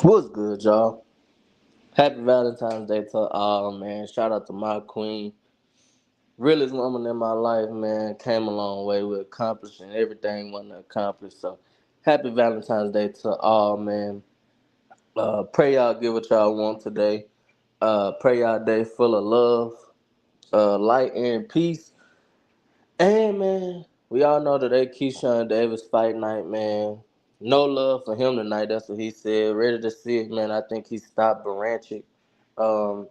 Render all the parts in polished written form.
What's good, y'all? Happy Valentine's Day to all, man. Shout out to my queen. Realest woman in my life, man. Came a long way with accomplishing everything wanted to accomplish. So, happy Valentine's Day to all, man. Pray y'all get what y'all want today. Pray y'all day full of love, light, and peace. And, man, we all know today Keyshawn Davis fight night, man. No love for him tonight. That's what he said. Ready to see it, man. I think he stopped Baranchik. Um,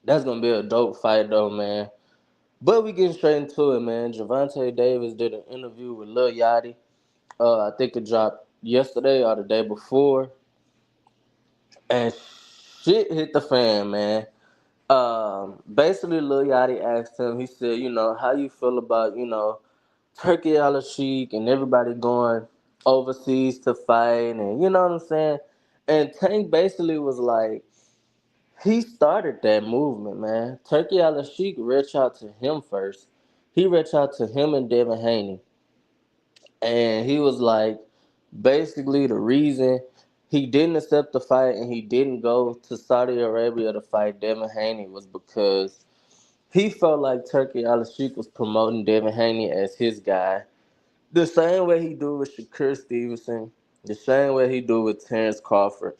That's gonna be a dope fight though, man. But we getting straight into it, man. Gervonta Davis did an interview with Lil Yachty. I think it dropped yesterday or the day before, and shit hit the fan, man. Basically, Lil Yachty asked him. He said, how you feel about Turkey Al Sheik and everybody going overseas to fight, and you know what I'm saying. And Tank basically was like, he started that movement, man. Turkey Al Sheik reached out to him first. He reached out to him and Devin Haney. And he was like, basically, the reason he didn't accept the fight and he didn't go to Saudi Arabia to fight Devin Haney was because he felt like Turkey Al Sheik was promoting Devin Haney as his guy. The same way he do with Shakur Stevenson, the same way he do with Terrence Crawford.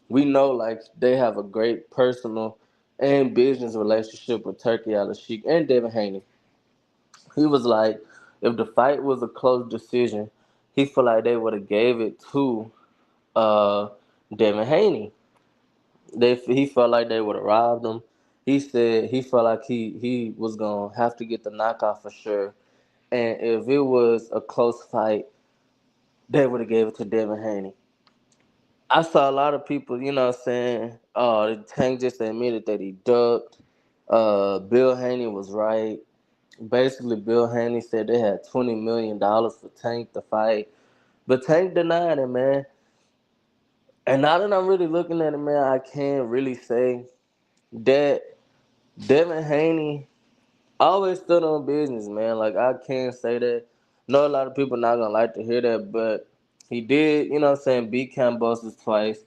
We know like they have a great personal and business relationship with Turkey Al Sheik and Devin Haney. He was like, if the fight was a close decision, he felt like they would have gave it to uh, Devin Haney. He felt like they would have robbed him. He said he felt like he was gonna have to get the knockout for sure. And if it was a close fight, they would have gave it to Devin Haney. I saw a lot of people, what I'm saying, Tank just admitted that he ducked. Bill Haney was right. Basically, Bill Haney said they had $20 million for Tank to fight. But Tank denied it, man. And now that I'm really looking at it, man, I can't really say that Devin Haney always stood on business, man. Like, I can't say that. Know a lot of people not going to like to hear that, but he did, beat Kambosos twice.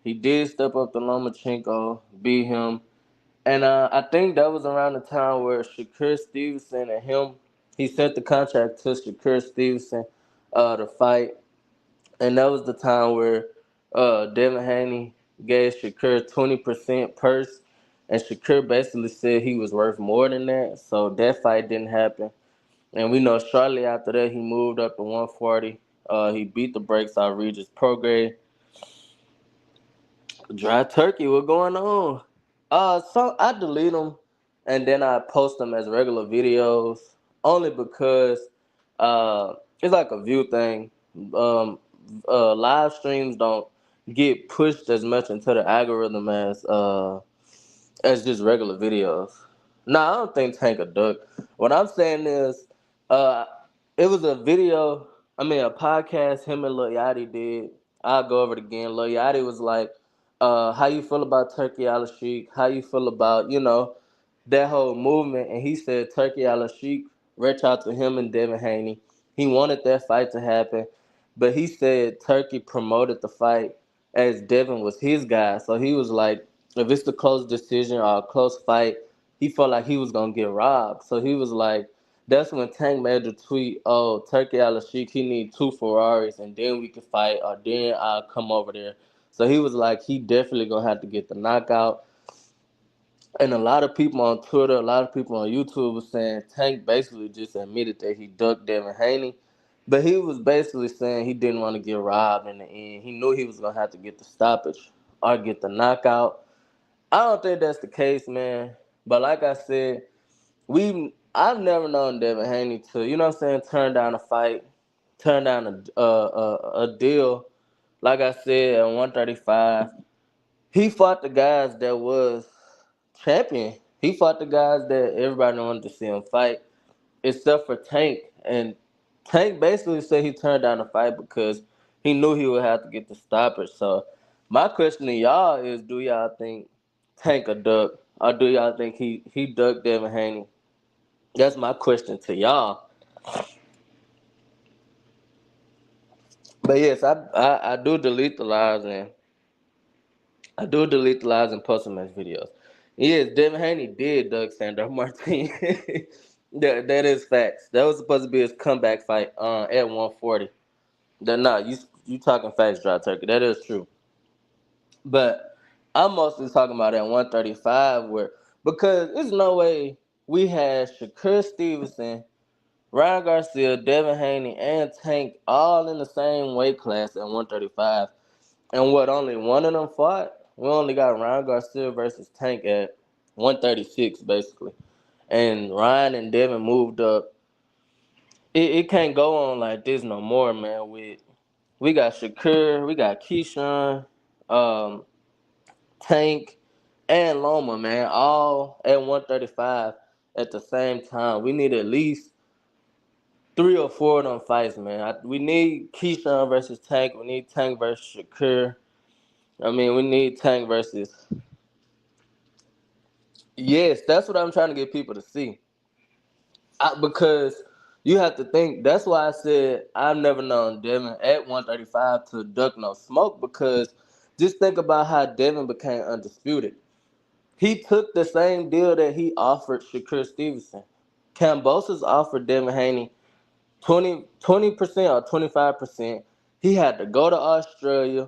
He did step up to Lomachenko, beat him. And I think that was around the time where Shakur Stevenson and him, he sent the contract to Shakur Stevenson to fight. And that was the time where Devin Haney gave Shakur 20% purse. And Shakur basically said he was worth more than that. So that fight didn't happen. And we know shortly after that, he moved up to 140. He beat the brakes out Regis Prograis. Dry turkey, what going on? So I delete them and then I post them as regular videos only because it's like a view thing. Um, Live streams don't get pushed as much into the algorithm as just regular videos. Nah, I don't think Tank a duck. What I'm saying is, uh, it was a video. I mean, a podcast him and Lil Yachty did. I'll go over it again. Lil Yachty was like, "How you feel about Turkey Al Sheik? How you feel about that whole movement?" And he said Turkey Al Sheik reached out to him and Devin Haney. He wanted that fight to happen, but he said Turkey promoted the fight as Devin was his guy. So he was like, if it's a close decision or a close fight, he felt like he was gonna get robbed. So he was like, that's when Tank made the tweet, "Oh, Turkey Al Sheik, he need two Ferraris, and then we can fight, or then I'll come over there." So he was like, he definitely gonna have to get the knockout. And a lot of people on Twitter, a lot of people on YouTube was saying Tank basically just admitted that he ducked Devin Haney. But he was basically saying he didn't want to get robbed in the end. He knew he was gonna have to get the stoppage or get the knockout. I don't think that's the case, man. But like I said, I've never known Devin Haney to, turn down a fight, turn down a deal. Like I said, at 135, he fought the guys that was champion. He fought the guys that everybody wanted to see him fight, except for Tank. And Tank basically said he turned down the fight because he knew he would have to get the stoppage. So my question to y'all is, do y'all think Tank a duck? Or do y'all think he ducked Devin Haney? That's my question to y'all. But yes, I do delete the lives, and I do delete the lives and post them as videos. Yes, Devin Haney did Doug Sanders Martin. That is facts. That was supposed to be his comeback fight at 140. You talking facts, Dry Turkey. That is true. But I'm mostly talking about at 135 where because there's no way we had Shakur Stevenson, Ryan Garcia, Devin Haney, and Tank all in the same weight class at 135. And what, only one of them fought? We only got Ryan Garcia versus Tank at 136, basically. And Ryan and Devin moved up. It can't go on like this no more, man. We got Shakur, we got Keyshawn, um, Tank, and Loma, man, all at 135 at the same time. We need at least 3 or 4 of them fights, man. We need Keyshawn versus Tank. We need Tank versus Shakur. I mean, we need Tank versus. Yes, that's what I'm trying to get people to see. Because you have to think. That's why I said I've never known Devin at 135 to duck no smoke. Because just think about how Devin became undisputed. He took the same deal that he offered Shakur Stevenson. Kambosos offered Devin Haney 20% or 25%. He had to go to Australia.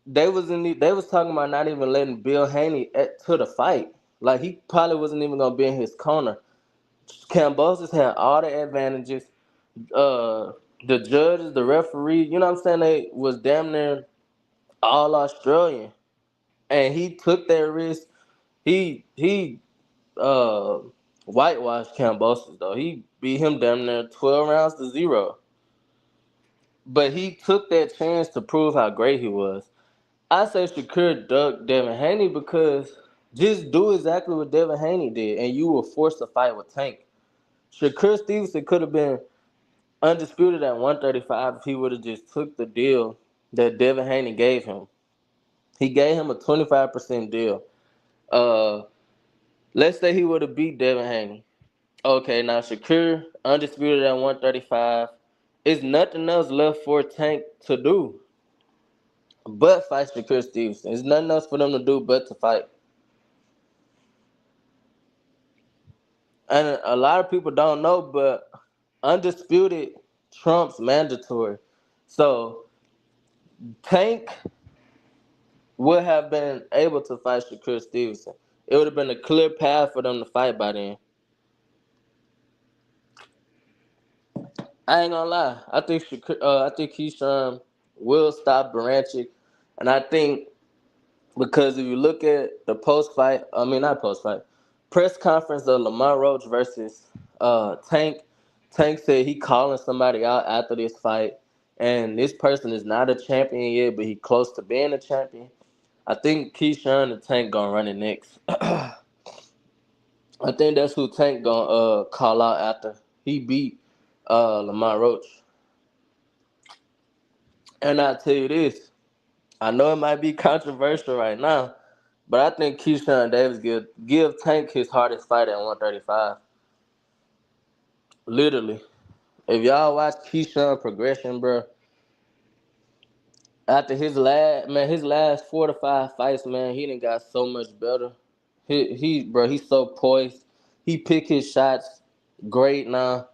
They was talking about not even letting Bill Haney to the fight. Like he probably wasn't even gonna be in his corner. Kambosos had all the advantages. Uh, the judges, the referee, you know what I'm saying? They was damn near all Australian, and he took that risk. He uh whitewashed Kambosos though. He beat him damn near 12 rounds to 0. But he took that chance to prove how great he was. I say Shakur ducked Devin Haney because just do exactly what Devin Haney did, and you were forced to fight with Tank. Shakur Stevenson could have been undisputed at 135 if he would have just took the deal that Devin Haney gave him. He gave him a 25% deal. Uh, let's say he would have beat Devin Haney. Okay, now Shakur undisputed at 135. It's nothing else left for Tank to do but fight Shakur Stevenson. There's nothing else for them to do but to fight. And a lot of people don't know, but undisputed trumps mandatory. So Tank would have been able to fight Shakur Stevenson. It would have been a clear path for them to fight by then. I ain't gonna lie. I think Keyshawn will stop Baranchik, and I think because if you look at the post fight, I mean not post fight, press conference of Lamar Roach versus Tank. Tank said he calling somebody out after this fight, and this person is not a champion yet, but he close to being a champion. I think Keyshawn and Tank gonna run it next. I think that's who Tank gonna call out after he beat Lamar Roach. And I tell you this, I know it might be controversial right now, but I think Keyshawn Davis give Tank his hardest fight at 135. Literally. If y'all watch Keyshawn progression, bro, after his last 4 to 5 fights, man, he done got so much better. He's so poised. He pick his shots great now.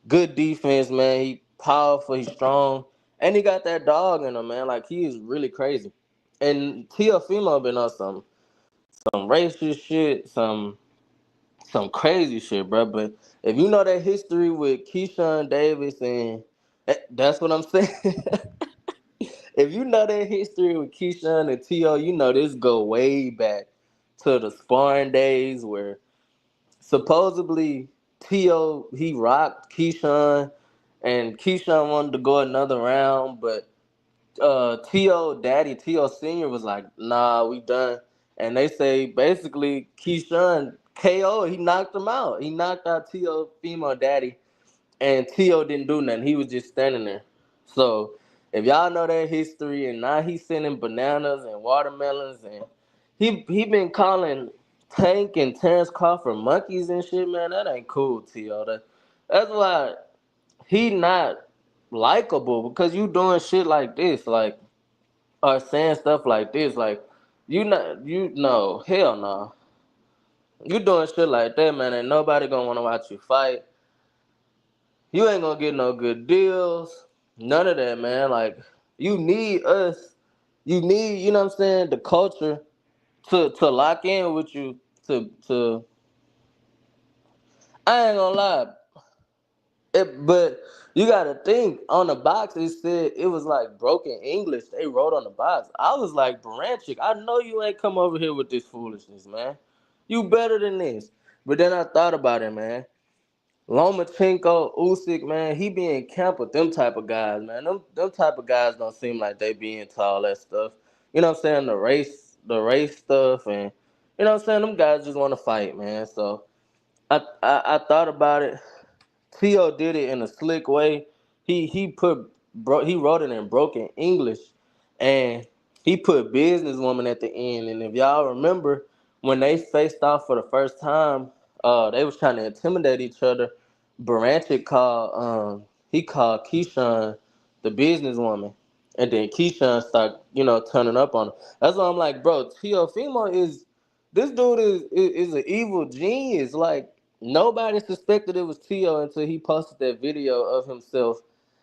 Good defense, man. He powerful, he's strong. And he got that dog in him, man. Like he is really crazy. And Teofimo been on some racist shit, some crazy shit, bro. But if you know that history with Keyshawn Davis and that's what I'm saying. If you know that history with Keyshawn and T.O., you know this go way back to the sparring days where supposedly T.O. he rocked Keyshawn and Keyshawn wanted to go another round, but T.O. daddy, T.O. senior was like, nah, we done. And they say basically Keyshawn KO, he knocked him out. He knocked out T.O. female daddy and T.O. didn't do nothing. He was just standing there. So if y'all know that history, and now he's sending bananas and watermelons, and he been calling Tank and Terrence Crawford monkeys and shit, man, that ain't cool, T.O. That's why he not likable, because you doing shit like this, like, or saying stuff like this. Like, You no, hell no. You doing shit like that, man, ain't nobody gonna wanna watch you fight. You ain't gonna get no good deals. None of that, man. Like, you need us. You need, you know what I'm saying, the culture to lock in with you to I ain't gonna lie. But you gotta think on the box. It said it was like broken English. They wrote on the box. I was like, Baranchik, I know you ain't come over here with this foolishness, man. You better than this. But then I thought about it, man. Lomachenko, Usyk, man, he be in camp with them type of guys, man. Them type of guys don't seem like they be into all that stuff. You know what I'm saying? The race stuff, and you know what I'm saying. Them guys just want to fight, man. So I thought about it. Tio did it in a slick way. He wrote it in broken English, and he put businesswoman at the end. And if y'all remember, when they faced off for the first time, they was trying to intimidate each other. Baranchik called Keyshawn the businesswoman, and then Keyshawn started turning up on him. That's why I'm like, bro, Tio Fimo is this dude is an evil genius. Like, nobody suspected it was Tio until he posted that video of himself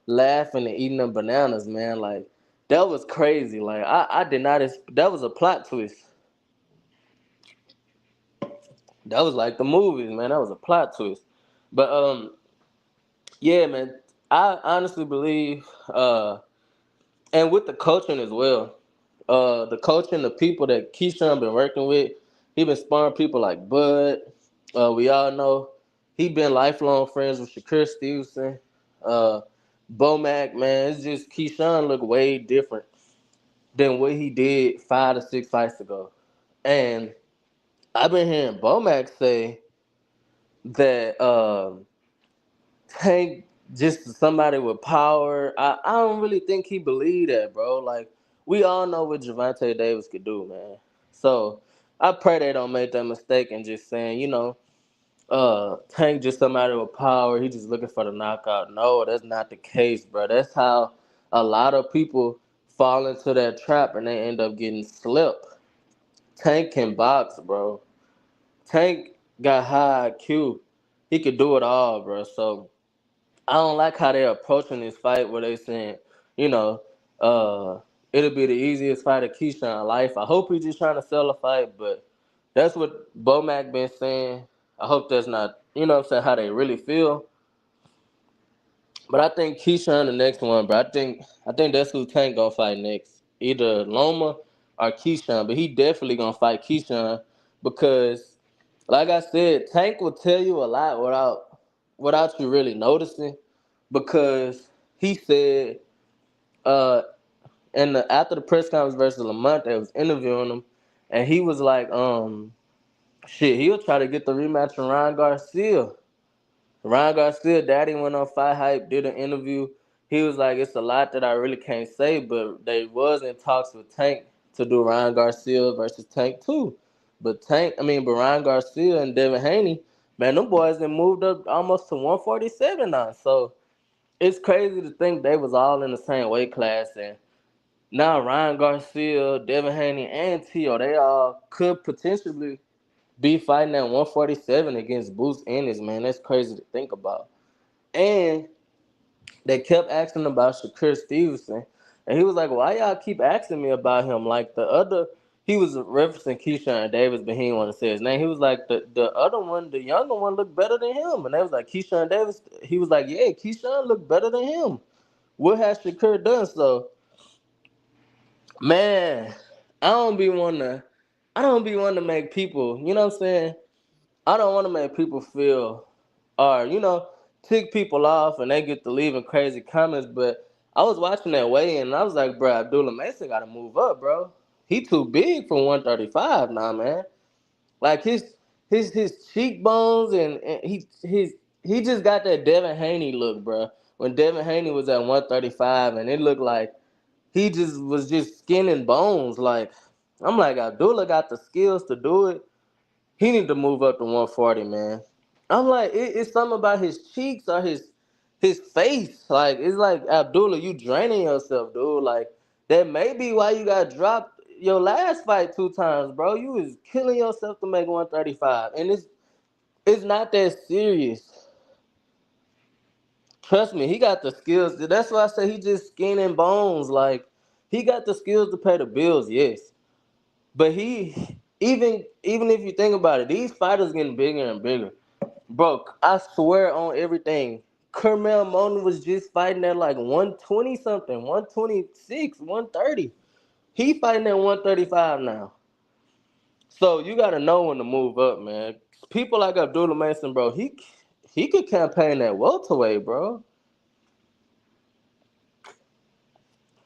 laughing and eating them bananas, man. Like, that was crazy. Like, I did not. That was a plot twist. That was like the movies, man. That was a plot twist. But yeah, man. I honestly believe, and with the coaching as well, the coaching, the people that Keyshawn been working with, he been sparring people like Bud. We all know he been lifelong friends with Shakur Stevenson. Bomac, man, it's just Keyshawn look way different than what he did 5 to 6 fights ago. And I've been hearing Bomac say that Tank just somebody with power. I don't really think he believed that, bro. Like, we all know what Gervonta Davis could do, man. So I pray they don't make that mistake and just saying, Tank just somebody with power. He just looking for the knockout. No, that's not the case, bro. That's how a lot of people fall into that trap and they end up getting slipped. Tank can box, bro. Tank got high IQ. He could do it all, bro. So I don't like how they're approaching this fight where they saying, you know, uh, it'll be the easiest fight of Keyshawn's life. I hope he's just trying to sell a fight, but that's what Bomac been saying. I hope that's not, what I'm saying, how they really feel. But I think Keyshawn the next one, bro. I think that's who Tank gonna fight next. Either Loma or Keyshawn. But he definitely gonna fight Keyshawn because, like I said, Tank will tell you a lot without you really noticing. Because he said, uh, after the press conference versus Lamont, they was interviewing him, and he was like, shit, he'll try to get the rematch from Ryan Garcia. Ryan Garcia, daddy went on Fight Hype, did an interview. He was like, it's a lot that I really can't say, but they was in talks with Tank to do Ryan Garcia versus Tank too. But Ryan Garcia and Devin Haney, man, them boys then moved up almost to 147 now. So it's crazy to think they was all in the same weight class, and now Ryan Garcia, Devin Haney, and Tio, they all could potentially be fighting at 147 against Boots Ennis, man. That's crazy to think about. And they kept asking about Shakur Stevenson. And he was like, why y'all keep asking me about him? Like he was referencing Keyshawn Davis, but he didn't want to say his name. He was like, the other one, the younger one, looked better than him. And they was like, Keyshawn Davis. He was like, yeah, Keyshawn looked better than him. What has Shakur done? So, man, I don't be wanting to make people, you know what I'm saying? I don't want to make people feel or, tick people off and they get to leaving crazy comments. But I was watching that weigh-in and I was like, bro, Abdullah Mason got to move up, bro. He too big for 135 now, man. Like his cheekbones and he just got that Devin Haney look, bro. When Devin Haney was at 135 and it looked like he just was just skin and bones. Like, I'm like, Abdullah got the skills to do it. He need to move up to 140, man. I'm like, it's something about his cheeks or his face. Like, it's like, Abdullah, you draining yourself, dude. Like, that may be why you got dropped. your last fight 2 times, bro. You was killing yourself to make 135, and it's not that serious. Trust me, he got the skills. That's why I say he just skin and bones. Like he got the skills to pay the bills, yes. But even if you think about it, these fighters getting bigger and bigger. Bro, I swear on everything. Kermel Moton was just fighting at like 120 something, 126, 130. He fighting at 135 now. So you gotta know when to move up, man. People like Abdullah Mason, bro, he could campaign at welterweight, bro.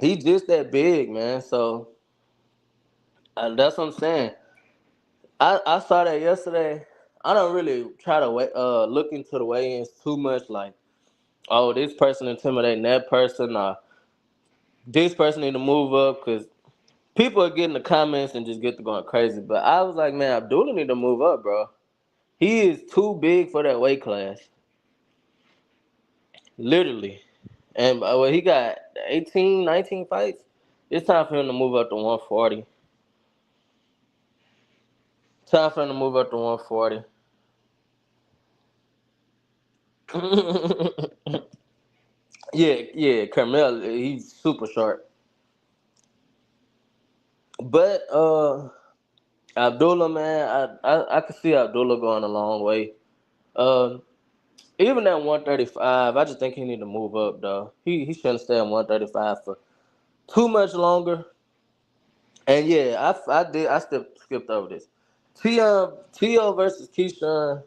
He just that big, man. So that's what I'm saying. I saw that yesterday. I don't really try to look into the weigh-ins too much. Like, oh, this person intimidating that person, or this person need to move up, because people are getting the comments and just get to going crazy. But I was like, man, Abdullah need to move up, bro. He is too big for that weight class, literally. And well, he got 18, 19 fights. It's time for him to move up to 140. Time for him to move up to 140. Yeah, Carmel, he's super short. But Abdullah, man, I could see Abdullah going a long way. Uh, Even at 135, I just think he need to move up, though. He shouldn't stay at 135 for too much longer. And yeah, I still skipped over this. T.O. versus Keyshawn,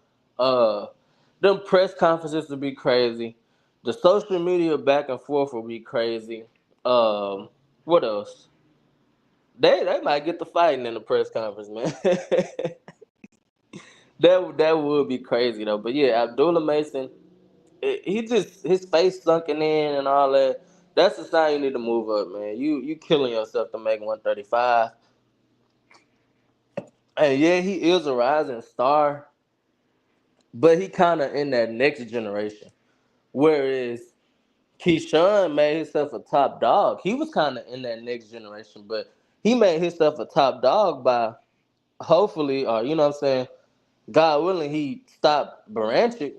them press conferences would be crazy. The social media back and forth will be crazy. What else? They might get the fighting in the press conference, man. That would be crazy though. But yeah, Abdullah Mason, he just his face sunken in and all that. That's the sign you need to move up, man. You killing yourself to make 135. And yeah, he is a rising star, but he kind of in that next generation. Whereas Keyshawn made himself a top dog. He was kind of in that next generation, but he made himself a top dog by hopefully, or you know what I'm saying, God willing, he stopped Baranchik.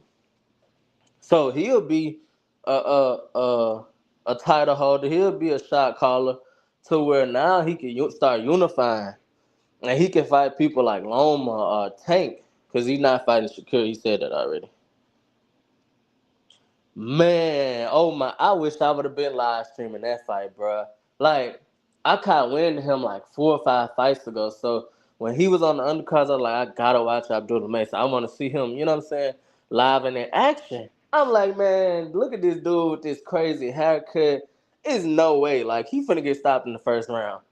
So he'll be a title holder. He'll be a shot caller to where now he can start unifying. And he can fight people like Loma or Tank because he's not fighting Shakur. He said that already. Man, oh my! I wish I would have been live streaming that fight, bro. Like, I caught wind of him like 4 or 5 fights ago. So when he was on the undercards, I was like, I gotta watch Abdullah Mason. I want to see him. You know what I'm saying? Live and in action. I'm like, man, look at this dude with this crazy haircut. There's no way. Like, he finna get stopped in the first round.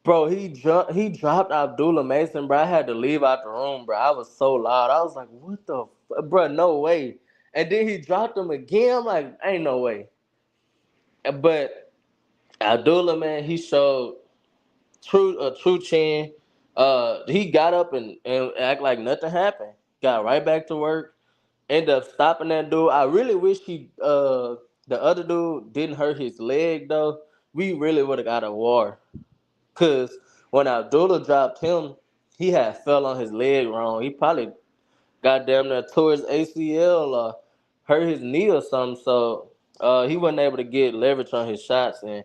Bro, he dropped Abdullah Mason, bro. I had to leave out the room, bro. I was so loud. I was like, what the bro, no way. And then he dropped him again. I'm like, ain't no way. But Abdullah, man, he showed true chin. He got up and act like nothing happened. Got right back to work. Ended up stopping that dude. I really wish the other dude didn't hurt his leg though. We really would have got a war. Cause when Abdullah dropped him, he had fell on his leg wrong. He probably got damn near tore his ACL or hurt his knee or something. So he wasn't able to get leverage on his shots, and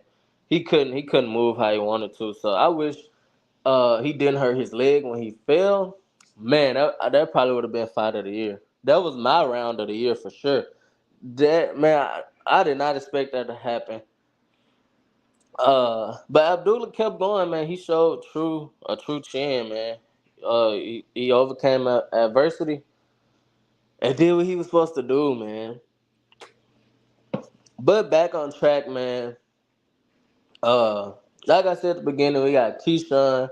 he couldn't move how he wanted to. So I wish he didn't hurt his leg when he fell. Man, that probably would have been fight of the year. That was my round of the year for sure. That man, I did not expect that to happen. But Abdullah kept going, man. He showed a true chin, man. He overcame adversity and did what he was supposed to do, man. But back on track, man. Uh, like I said at the beginning, we got Keyshawn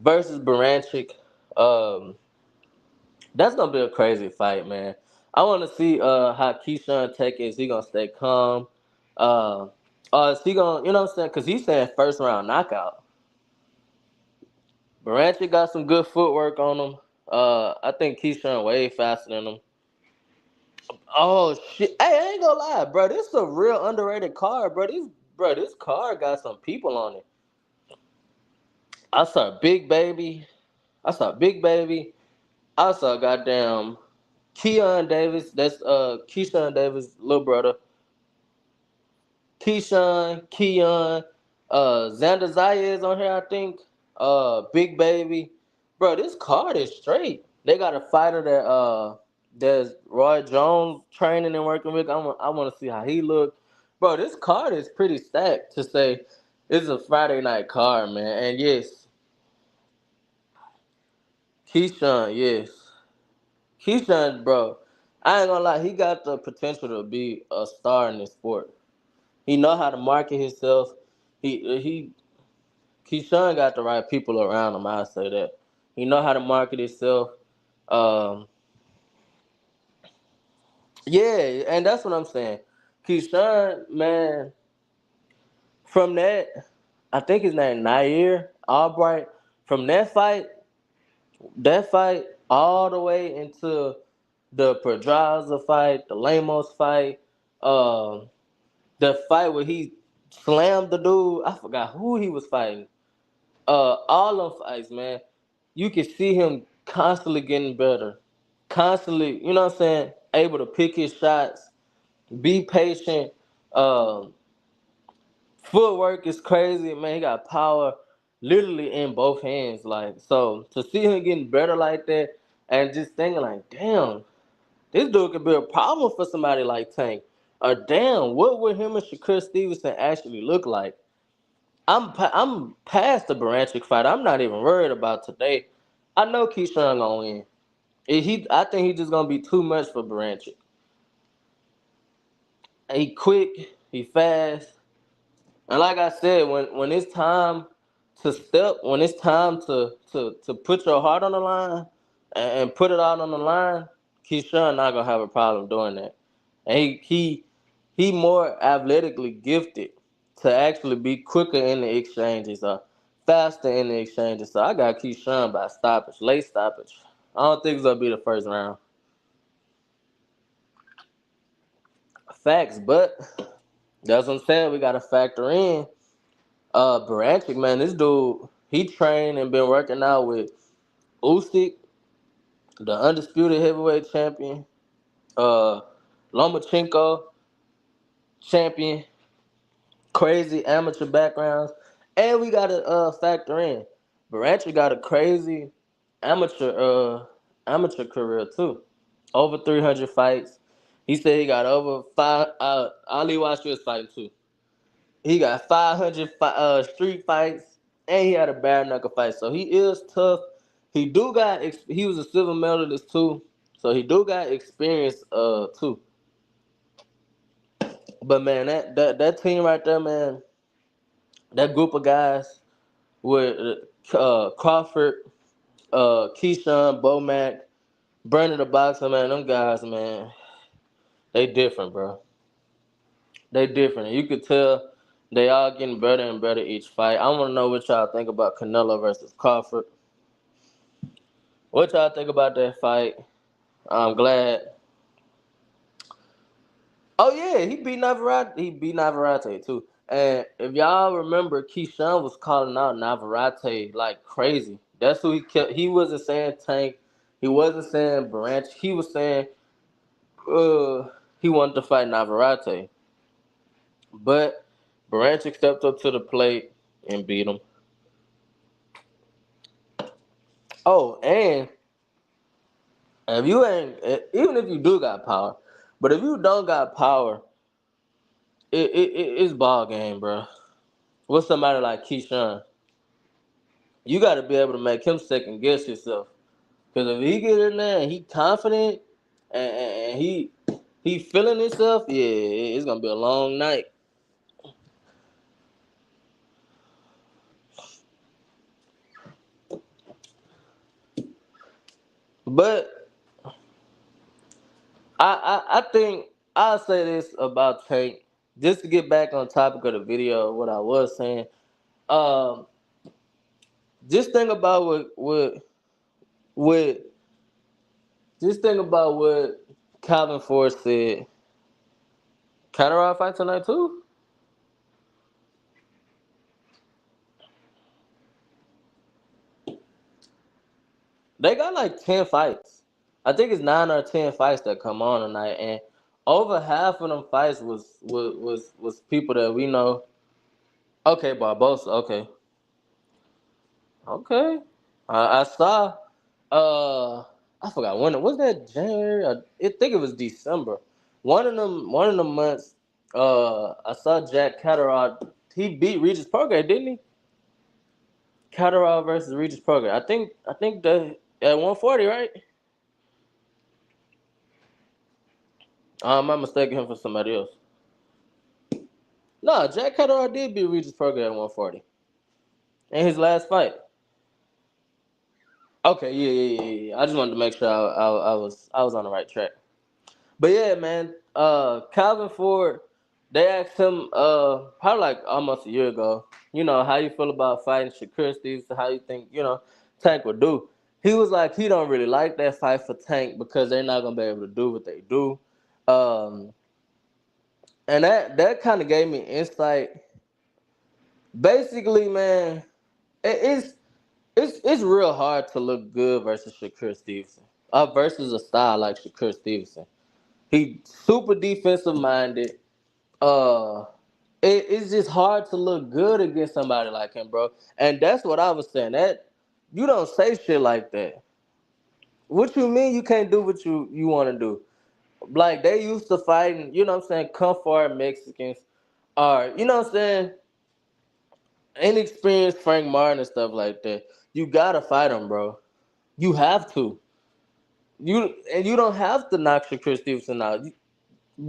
versus Baranchik. Um, that's gonna be a crazy fight, man. I want to see how Keyshawn take it. Is he gonna stay calm? Uh, or is he gonna, you know what I'm saying? Because he's saying first round knockout. Baranchik got some good footwork on him. I think Keyshawn way faster than him. Oh shit! Hey, I ain't gonna lie, bro. This is a real underrated car, bro. This car got some people on it. I saw Big Baby. I saw Big Baby. I saw goddamn Keon Davis. That's Keyshawn Davis' little brother. Keon, Xander Zayas on here, I think. Big Baby. Bro, this card is straight. They got a fighter that there's Roy Jones training and working with. I want to see how he look. Bro, this card is pretty stacked to say it's a Friday night card, man. And yes, Keyshawn, yes. Keyshawn, bro, I ain't gonna lie, he got the potential to be a star in this sport. He know how to market himself. He Keyshawn got the right people around him. I say that. He know how to market himself. Um, yeah, and that's what I'm saying. Keyshawn, man, from that, I think his name Nair Albright. From that fight all the way into the Pedraza fight, the Lemos fight, um, the fight where he slammed the dude. I forgot who he was fighting. All them fights, man, you can see him constantly getting better, constantly. You know what I'm saying? Able to pick his shots, be patient. Um, Footwork is crazy, man. He got power, literally in both hands. Like so, to see him getting better like that, and just thinking like, damn, this dude could be a problem for somebody like Tank. Or damn, what would him and Shakur Stevenson actually look like? I'm past the Baranchik fight. I'm not even worried about today. I know Keyshawn gonna win. I think he's just gonna be too much for Baranchik. He quick, he fast, and like I said, when it's time to step, when it's time to put your heart on the line and put it out on the line, Keyshawn not gonna have a problem doing that. And he more athletically gifted to actually be quicker in the exchanges or faster in the exchanges. So I got Keyshawn by stoppage, late stoppage. I don't think it's gonna be the first round. Facts, but that's what I'm saying. We gotta factor in Baranchik, man. This dude, he trained and been working out with Usyk, the undisputed heavyweight champion, uh Lomachenko, champion, crazy amateur backgrounds, and we gotta factor in Baranchik got a crazy amateur amateur career too. Over 300 fights. He said he got over five. Ali Watch was fighting too. He got 500 street fights, and he had a bare knuckle fight. So he is tough. He do got. He was a silver medalist too, so he do got experience too. But man, that team right there, man, that group of guys with Crawford, Keyshawn, Bomac, Brandon the Boxer, man, them guys, man, they different, bro. They different. You could tell they all getting better and better each fight. I want to know what y'all think about Canelo versus Crawford. What y'all think about that fight? I'm glad. Oh yeah, he beat Navarrete. He beat Navarrete too. And if y'all remember, Keyshawn was calling out Navarrete like crazy. That's who he kept. He wasn't saying Tank. He wasn't saying Branch. He was saying uh he wanted to fight Navarrete. But Baranchik stepped up to the plate and beat him. Oh, and if you ain't, even if you do got power, but if you don't got power, it's ball game, bro. With somebody like Keyshawn, you got to be able to make him second guess himself. Because if he get in there and he confident and he feeling himself, yeah, it's gonna be a long night. But I think I'll say this about Tank, just to get back on topic of the video, what I was saying. Um, just think about what just think about what Calvin Ford said. Cataract fight tonight too? They got like 10 fights. I think it's 9 or 10 fights that come on tonight, and over half of them fights was people that we know. Okay, Barbosa. Okay, okay. I saw. Uh, I forgot when. Was that January? I think it was December. One of them months. I saw Jack Catterall. He beat Regis Prograis, didn't he? Catterall versus Regis Prograis. I think the at 140, right? I'm mistaken him for somebody else. No, Jack Catterall did beat Regis Prograis at 140 in his last fight. Okay, yeah. I just wanted to make sure I was on the right track. But yeah, man, Calvin Ford, they asked him probably like almost a year ago, how you feel about fighting Shakur Stevenson, how you think, Tank would do. He was like he don't really like that fight for Tank because they're not gonna be able to do what they do. Um, and that kind of gave me insight. Basically, man, it's real hard to look good versus Shakur Stevenson. Versus a style like Shakur Stevenson. He super defensive minded. Uh, it's just hard to look good against somebody like him, bro. And that's what I was saying. That you don't say shit like that. What you mean you can't do what you want to do? Like they used to fighting, what I'm saying, comfort Mexicans, or what I'm saying, inexperienced Frank Martin and stuff like that. You gotta fight them, bro. You have to. You don't have to knock Shakur Stevenson out.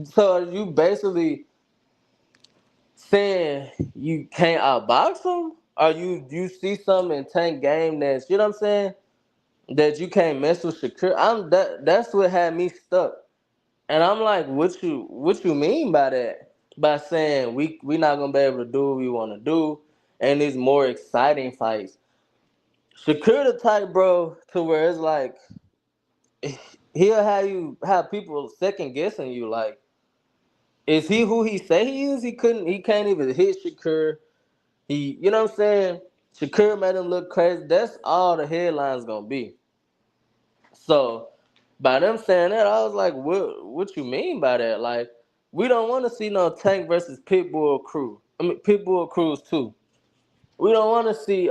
So you basically saying you can't outbox him, or you see something in Tank game that's I'm saying that you can't mess with Shakur. That's what had me stuck, and I'm like, what you mean by that? By saying we not gonna be able to do what we want to do, and these more exciting fights. Shakur the type, bro, to where it's like he'll have people second guessing you. Like, is he who he say he is? He can't even hit Shakur. You know what I'm saying? Shakur made him look crazy. That's all the headlines gonna be. So by them saying that, I was like, what you mean by that? Like, we don't want to see no Tank versus Pitbull Crew. I mean Pitbull Crews too. We don't want to see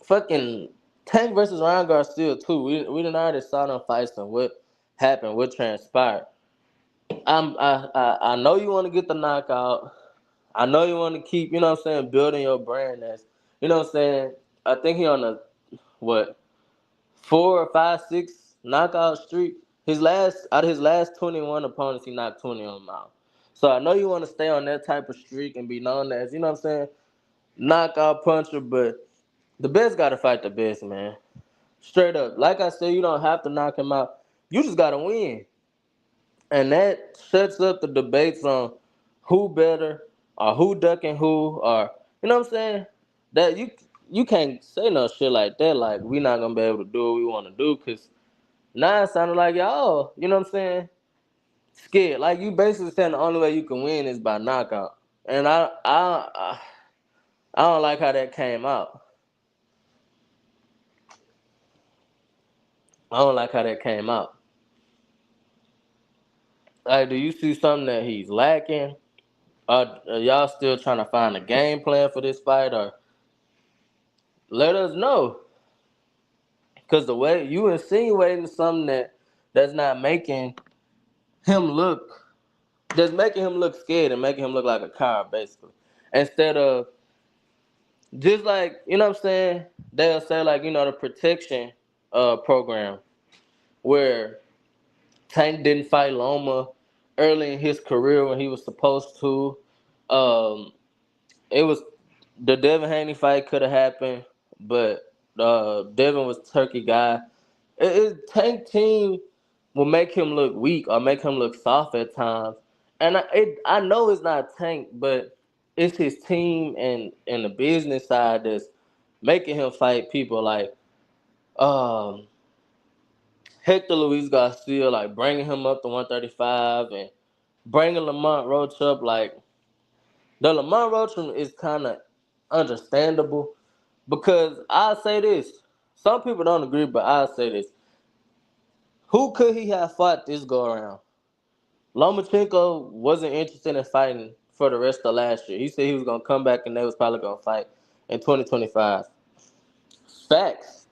fucking Tank versus Ryan Garcia too. We didn't already saw them fights and what happened, what transpired. I know you want to get the knockout. I know you want to keep, what I'm saying, building your brand as, what I'm saying. I think he on a what 4 or 5, 6 knockout streak. His last 21 opponents, he knocked 20 of them out. So I know you want to stay on that type of streak and be known as, what I'm saying, knockout puncher. But the best got to fight the best, man. Straight up. Like I said, you don't have to knock him out. You just got to win. And that sets up the debates on who better or who ducking who, or what I'm saying? That you can't say no shit like that, like we not gonna be able to do what we wanna do, cause now it sounded like y'all, what I'm saying, scared. Like you basically saying the only way you can win is by knockout. And I don't like how that came out. I don't like how that came out. Like, do you see something that he's lacking? Are y'all still trying to find a game plan for this fight, or let us know? Because the way you insinuating something that's not making him look, that's making him look scared and making him look like a coward, basically. Instead of just like, what I'm saying, they'll say like, the protection program where Tank didn't fight Loma early in his career when he was supposed to. Um, it was the Devin Haney fight could have happened, but Devin was Turkey guy. Tank team will make him look weak or make him look soft at times. And I know it's not Tank, but it's his team and the business side that's making him fight people like um, Hector Luis Garcia, like bringing him up to 135 and bringing Lamont Roach up. Like the Lamont Roach one is kind of understandable because I'll say this. Some people don't agree, but I'll say this. Who could he have fought this go around? Lomachenko wasn't interested in fighting for the rest of last year. He said he was gonna come back and they was probably gonna fight in 2025. Facts.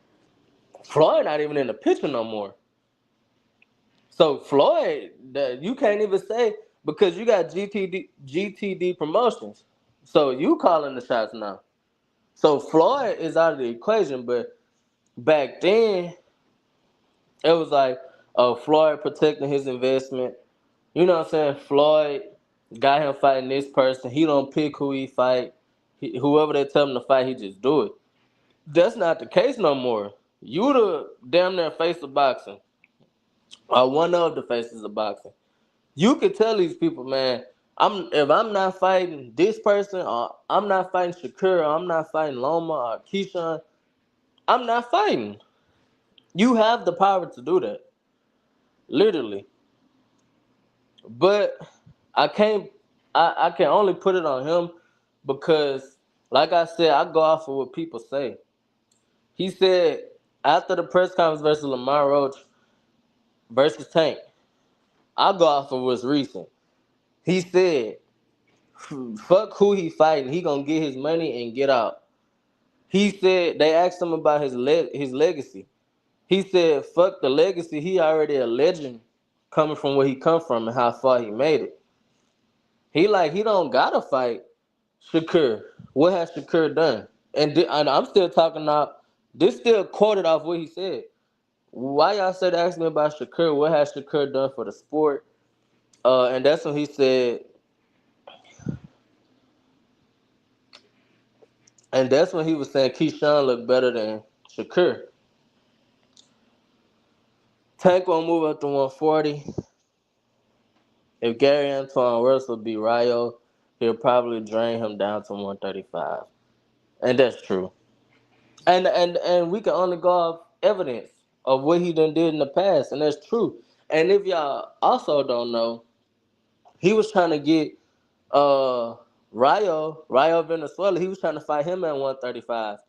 Floyd not even in the picture no more. So Floyd, you can't even say because you got GTD Promotions. So you calling the shots now. So Floyd is out of the equation, but back then it was like Floyd protecting his investment. You know what I'm saying? Floyd got him fighting this person. He don't pick who he fight. Whoever they tell him to fight, he just do it. That's not the case no more. You the damn near face of boxing, or one of the faces of boxing. You could tell these people, man, if I'm not fighting this person, or I'm not fighting Shakur, or I'm not fighting Loma or Keyshawn, I'm not fighting. You have the power to do that, literally. But I can't. I can only put it on him because, like I said, I go off of what people say. He said after the press conference versus Lamar Roach versus Tank, I go off of what's recent. He said, "Fuck who he fighting. He gonna get his money and get out." He said they asked him about his legacy. He said, "Fuck the legacy. He already a legend, coming from where he come from and how far he made it." He don't gotta fight Shakur. What has Shakur done? And I'm still talking about this. Still quoted off what he said. Why y'all said ask me about Shakur? What has Shakur done for the sport? And that's when he said. And that's when he was saying Keyshawn looked better than Shakur. Tank won't move up to 140. If Gary Antoine Russell beat Rayo, he'll probably drain him down to 135. And that's true. And we can only go off evidence of what he done did in the past, and that's true. And if y'all also don't know, he was trying to get uh Rayo Venezuela. He was trying to fight him at 135,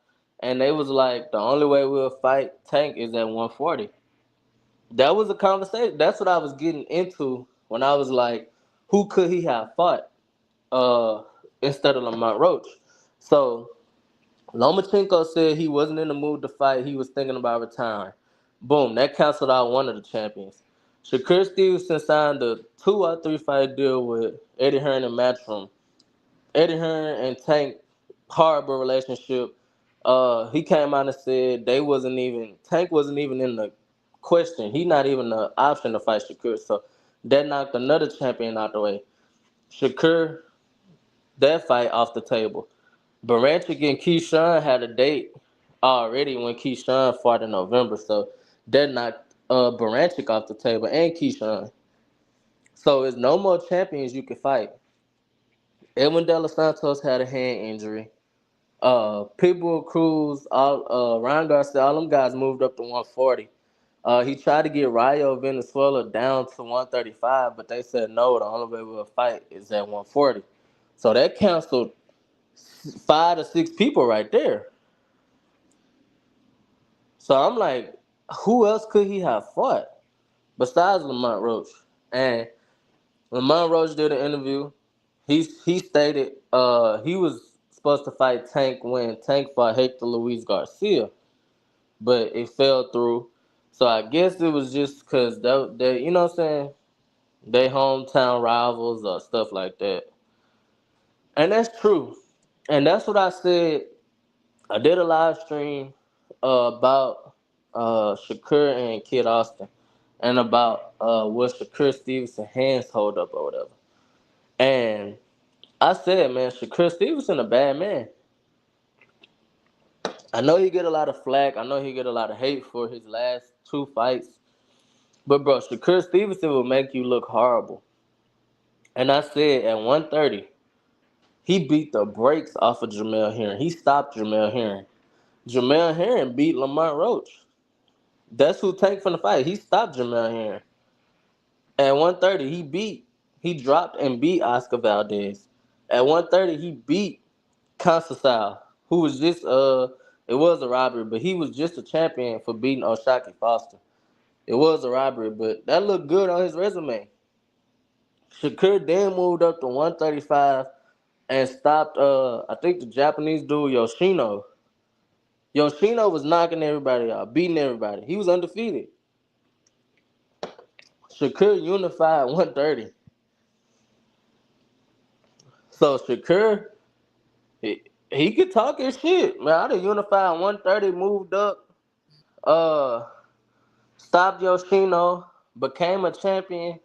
and they was like, the only way we'll fight Tank is at 140. That was a conversation. That's what I was getting into when I was like, who could he have fought uh instead of Lamont Roach? So Lomachenko said he wasn't in the mood to fight. He was thinking about retiring. Boom, that canceled out one of the champions. Shakur Stevenson signed a 2 or 3 fight deal with Eddie Hearn and Matchroom. Eddie Hearn and Tank, horrible relationship. He came out and said Tank wasn't even in the question. He not even the option to fight Shakur. So that knocked another champion out the way. Shakur, that fight off the table. Baranchik and Keyshawn had a date already when Keyshawn fought in November, so that knocked Baranchik off the table and Keyshawn. So it's no more champions you can fight. Edwin De Los Santos had a hand injury. Pitbull Cruz, Ryan Garcia, all them guys moved up to 140. He tried to get Rayo Venezuela down to 135, but they said no, the only way we'll fight is at 140. So that canceled 5 to 6 people right there. So I'm like, who else could he have fought besides Lamont Roach? And Lamont Roach did an interview. He stated he was supposed to fight Tank when Tank fought Hector Luis Garcia, but it fell through. So I guess it was just because they, you know what I'm saying, they hometown rivals or stuff like that. And that's true. And that's what I said. I did a live stream about Shakur and Kid Austin and about what Shakur Stevenson hands hold up or whatever. And I said, man, Shakur Stevenson a bad man. I know he get a lot of flack. I know he get a lot of hate for his last 2 fights. But bro, Shakur Stevenson will make you look horrible. And I said at 130, he beat the brakes off of Jamel Herring. He stopped Jamel Herring. Jamel Herring beat Lamont Roach. That's who tanked from the fight. He stopped Jamel Herring. At 130, he dropped and beat Oscar Valdez. At 130, he beat Conceição, who was just It was a robbery, but he was just a champion for beating O'Shaquie Foster. It was a robbery, but that looked good on his resume. Shakur then moved up to 135 and stopped, I think the Japanese dude, Yoshino. Yoshino was knocking everybody out, beating everybody. He was undefeated. Shakur unified 130. So Shakur, he could talk his shit. Man, I'd have unified 130, moved up, uh, stopped Yoshino, became a champion,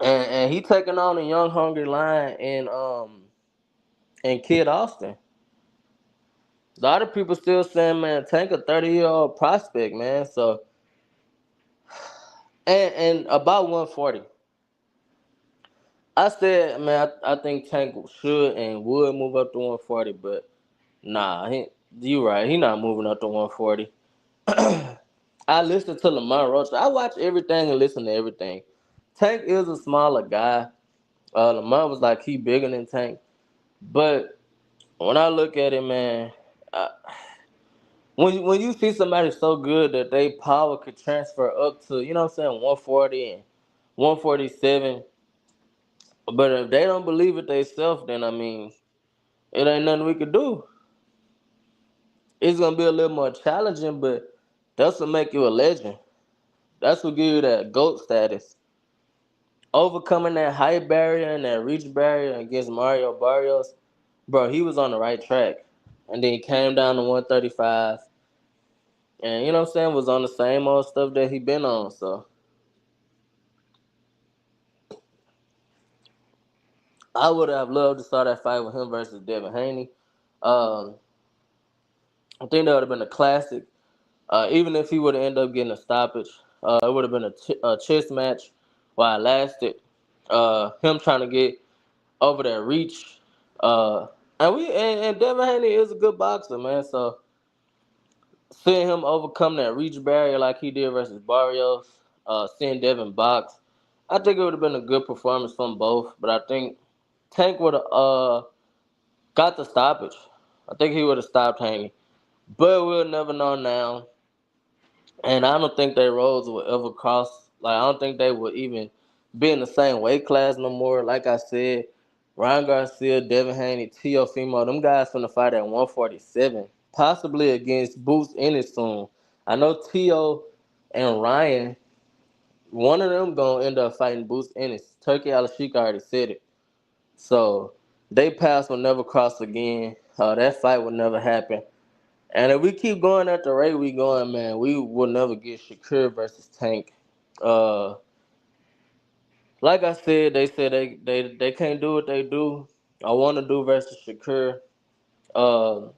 and he taking on a young hungry lion and Kid Austin. A lot of people still saying, man, Tank a 30-year-old prospect, man. So and about 140. I said, man, I think Tank should and would move up to 140, but nah, you right. He not moving up to 140. I listen to Lamar Roach. I watch everything and listen to everything. Tank is a smaller guy. Lamar was like he bigger than Tank, but when I look at it, man, I, when you see somebody so good that they power could transfer up to, you know what I'm saying, 140 and 147, but if they don't believe it themselves, then I mean, it ain't nothing we could do. It's gonna be a little more challenging, but that's what make you a legend. That's what give you that GOAT status. Overcoming that height barrier and that reach barrier against Mario Barrios, bro, he was on the right track. And then he came down to 135. And you know what I'm saying, was on the same old stuff that he been on. So I would have loved to start that fight with him versus Devin Haney. Um, I think that would have been a classic. Even if he would have ended up getting a stoppage, it would have been a chess match while it lasted. Him trying to get over that reach. And Devin Haney is a good boxer, man. So seeing him overcome that reach barrier like he did versus Barrios, seeing Devin box, I think it would have been a good performance from both. But I think Tank would have got the stoppage. I think he would have stopped Haney. But we'll never know now. And I don't think their roads will ever cross. Like, I don't think they would even be in the same weight class no more. Like I said, Ryan Garcia, Devin Haney, Teofimo, them guys finna fight at 147, possibly against Boots Ennis soon. I know Teo and Ryan, one of them gonna end up fighting Boots Ennis. Turkey Al-Sheik already said it. So they paths will never cross again. That fight will never happen. And if we keep going at the rate we going, man, we will never get Shakur versus Tank. Uh, like I said, they said they can't do what they do. I want to do versus Shakur. Uh,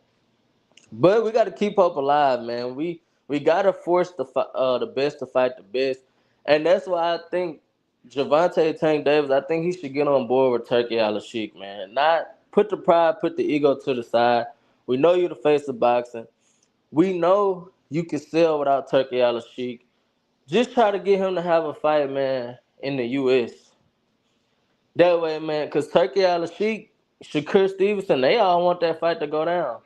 but we got to keep hope alive, man. We got to force the best to fight the best, and that's why I think Gervonta Tank Davis. I think he should get on board with Turkey Al-Sheik, man. Not put the pride, put the ego to the side. We know you're the face of boxing. We know you can sell without Turkey Al-Sheik. Just try to get him to have a fight, man, in the U.S. That way, man, because Turkey Al-Sheik, Shakur Stevenson, they all want that fight to go down.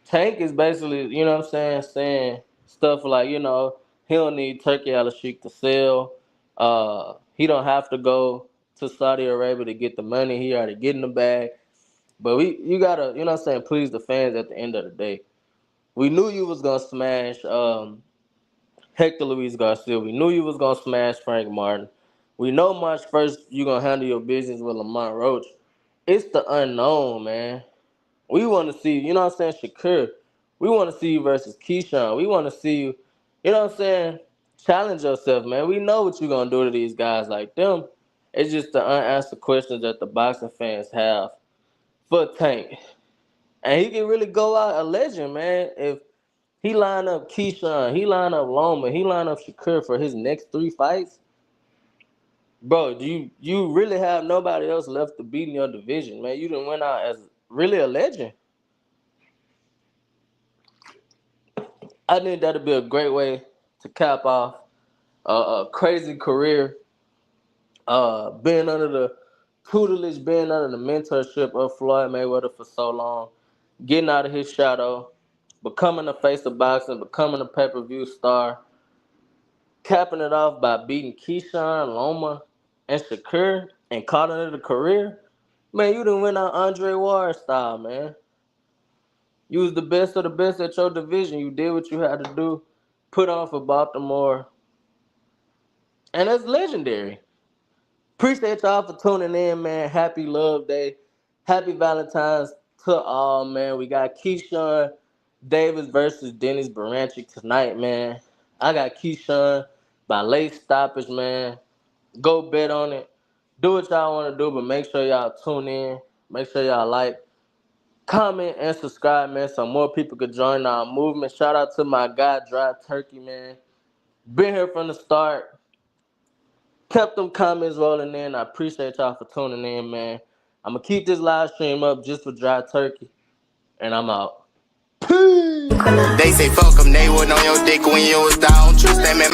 Tank is basically, you know what I'm saying stuff like, he don't need Turkey Al-Sheik to sell. He don't have to go to Saudi Arabia to get the money. He already getting the bag. But you gotta, please the fans at the end of the day. We knew you was gonna smash Hector Luis Garcia. We knew you was gonna smash Frank Martin. We know March 1st you gonna handle your business with Lamont Roach. It's the unknown, man. We want to see, Shakur. We want to see you versus Keyshawn. We want to see you, challenge yourself, man. We know what you're gonna do to these guys like them. It's just the unanswered questions that the boxing fans have for Tank. And he can really go out a legend, man, if he line up Keyshawn, he line up Loma, he line up Shakur for his next 3 fights. Bro, you really have nobody else left to beat in your division, man. You done went out as really a legend. I think that'd be a great way to cap off a crazy career. Being under the tutelage, being under the mentorship of Floyd Mayweather for so long. getting out of his shadow, becoming the face of boxing, becoming a pay-per-view star, capping it off by beating Keyshawn, Loma, and Shakur, and calling it a career. Man, you done went out Andre Ward style, man. You was the best of the best at your division. You did what you had to do, put on for Baltimore, and that's legendary. Appreciate y'all for tuning in, man. Happy Love Day. Happy Valentine's to all, man. We got Keyshawn Davis versus Dennis Baranchik tonight, man. I got Keyshawn by late stoppage, man. Go bet on it. Do what y'all want to do, but make sure y'all tune in. Make sure y'all like, comment, and subscribe, man, so more people could join our movement. Shout out to my guy, Dry Turkey, man. Been here from the start. Kept them comments rolling in. I appreciate y'all for tuning in, man. I'm going to keep this live stream up just for Dry Turkey, and I'm out. Peace! They say fuck them, they wasn't on your dick when you was down. Trust them, man.